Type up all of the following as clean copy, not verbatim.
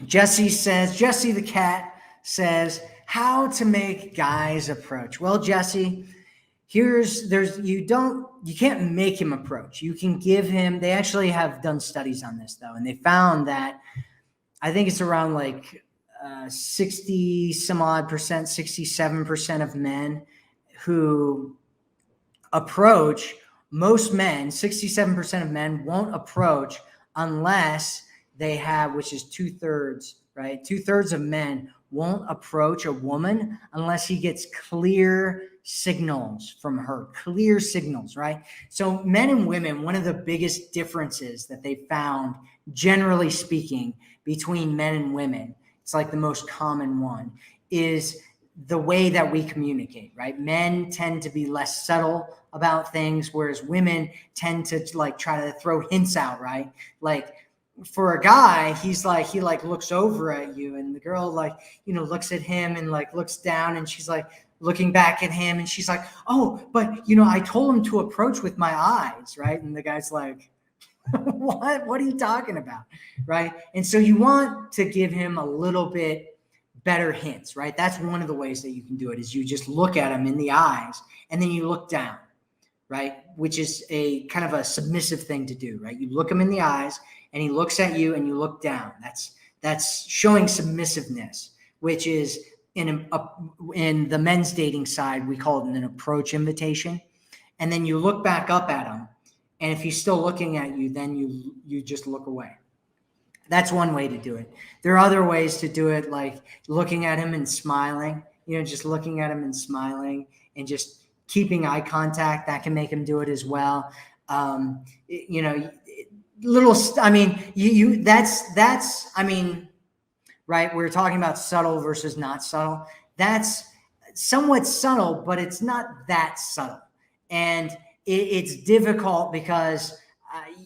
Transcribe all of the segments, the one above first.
Jesse the cat says, how to make guys approach. Well, Jesse, you can't make him approach. You can give him, they actually have done studies on this though, and they found that I think it's around like 60 some odd percent, 67% of men who approach, most men, 67% of men won't approach unless they have, which is 2/3, right? 2/3 of men won't approach a woman unless he gets clear signals from her, clear signals, right? So men and women, one of the biggest differences that they found, generally speaking, between men and women, it's like the most common one, is the way that we communicate, right? Men tend to be less subtle about things, whereas women tend to like try to throw hints out, right? Like for a guy, he looks over at you, and the girl looks at him and like looks down, and she's like looking back at him, and she's like, oh, but I told him to approach with my eyes, right? And the guy's like, what are you talking about, right? And so you want to give him a little bit better hints, right? That's one of the ways that you can do it, is you just look at him in the eyes and then you look down, right? Which is a kind of a submissive thing to do, right? You look him in the eyes and he looks at you and you look down. That's showing submissiveness, which is in the men's dating side, we call it an approach invitation. And then you look back up at him, and if he's still looking at you, then you just look away. That's one way to do it. There are other ways to do it, like looking at him and smiling, just looking at him and smiling and just keeping eye contact. That can make him do it as well. Right. We're talking about subtle versus not subtle. That's somewhat subtle, but it's not that subtle. And it's difficult because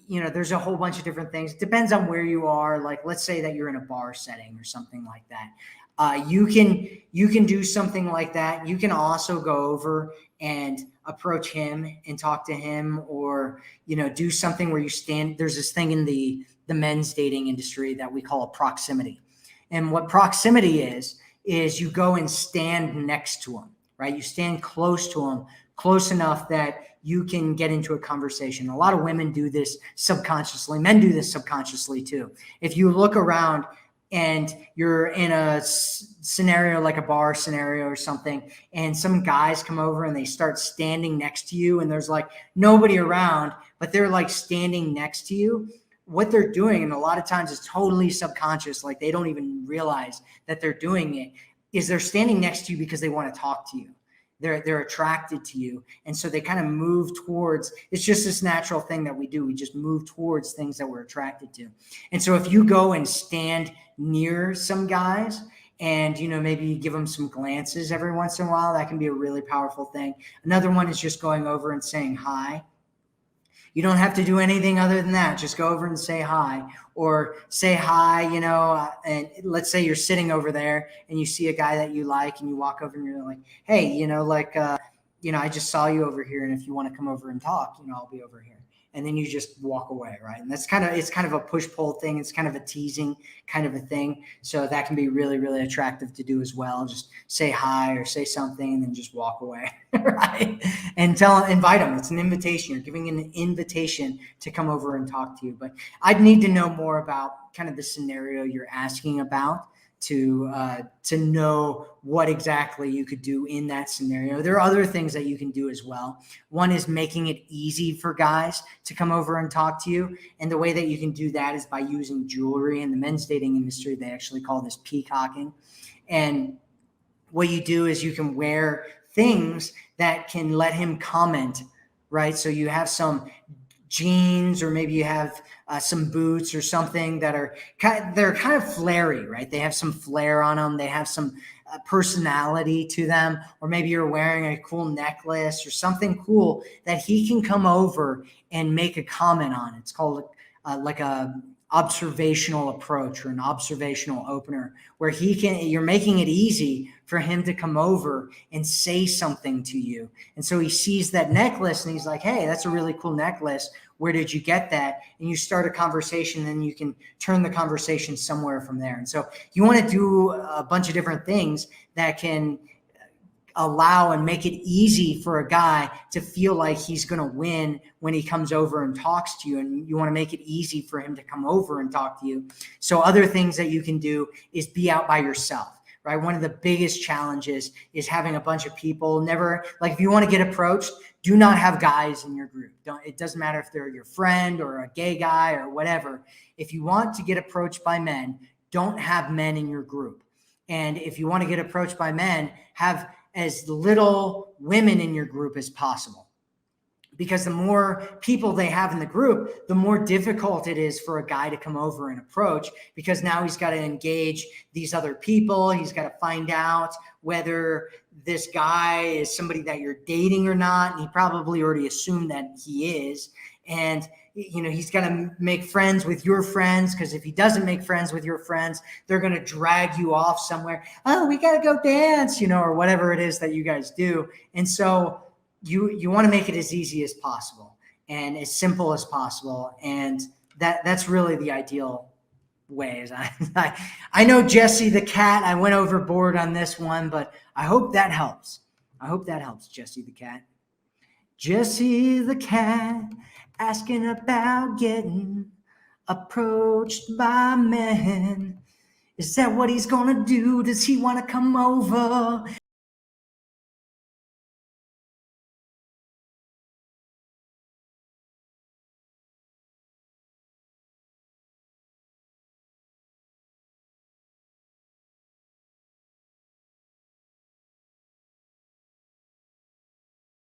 there's a whole bunch of different things. It depends on where you are. Like, let's say that you're in a bar setting or something like that. You can do something like that. You can also go over and approach him and talk to him, or, do something where you stand. There's this thing in the men's dating industry that we call a proximity. And what proximity is you go and stand next to him, right? You stand close to him, close enough that you can get into a conversation. A lot of women do this subconsciously. Men do this subconsciously too. If you look around and you're in a scenario like a bar scenario or something, and some guys come over and they start standing next to you, and there's like nobody around, but they're like standing next to you, what they're doing, and a lot of times it's totally subconscious, like they don't even realize that they're doing it, is they're standing next to you because they want to talk to you. They're attracted to you. And so they kind of move towards, it's just this natural thing that we do. We just move towards things that we're attracted to. And so if you go and stand near some guys and, maybe you give them some glances every once in a while, that can be a really powerful thing. Another one is just going over and saying hi. You don't have to do anything other than that. Just go over and say hi, or say hi, and let's say you're sitting over there and you see a guy that you like, and you walk over and you're like, hey, I just saw you over here, and if you want to come over and talk, I'll be over here. And then you just walk away, right? And it's kind of a push-pull thing. It's kind of a teasing kind of a thing. So that can be really, really attractive to do as well. Just say hi or say something and then just walk away, right? And invite them. It's an invitation. You're giving an invitation to come over and talk to you. But I'd need to know more about kind of the scenario you're asking about to know what exactly you could do in that scenario. There are other things that you can do as well. One is making it easy for guys to come over and talk to you. And the way that you can do that is by using jewelry. In the men's dating industry, they actually call this peacocking. And what you do is you can wear things that can let him comment, right? So you have some jeans, or maybe you have some boots or something that are they're kind of flary, right? They have some flair on them. They have some personality to them. Or maybe you're wearing a cool necklace or something cool that he can come over and make a comment on. It's called like a observational approach or an observational opener where you're making it easy for him to come over and say something to you. And so he sees that necklace and he's like, hey, that's a really cool necklace. Where did you get that? And you start a conversation, and you can turn the conversation somewhere from there. And so you want to do a bunch of different things that can allow and make it easy for a guy to feel like he's going to win when he comes over and talks to you. And you want to make it easy for him to come over and talk to you. So other things that you can do is be out by yourself, right? One of the biggest challenges is having a bunch of people. Never, like, if you want to get approached, do not have guys in your group. It doesn't matter if they're your friend or a gay guy or whatever. If you want to get approached by men, don't have men in your group. And if you want to get approached by men, have as little women in your group as possible. Because the more people they have in the group, the more difficult it is for a guy to come over and approach, because now he's got to engage these other people. He's got to find out whether this guy is somebody that you're dating or not. And he probably already assumed that he is. And he's got to make friends with your friends, because if he doesn't make friends with your friends, they're going to drag you off somewhere. Oh, we got to go dance, or whatever it is that you guys do. And so you want to make it as easy as possible and as simple as possible. And that's really the ideal way. I know Jesse the cat, I went overboard on this one, but I hope that helps. Jesse the cat. Jesse the cat asking about getting approached by men. Is that what he's gonna do? Does he want to come over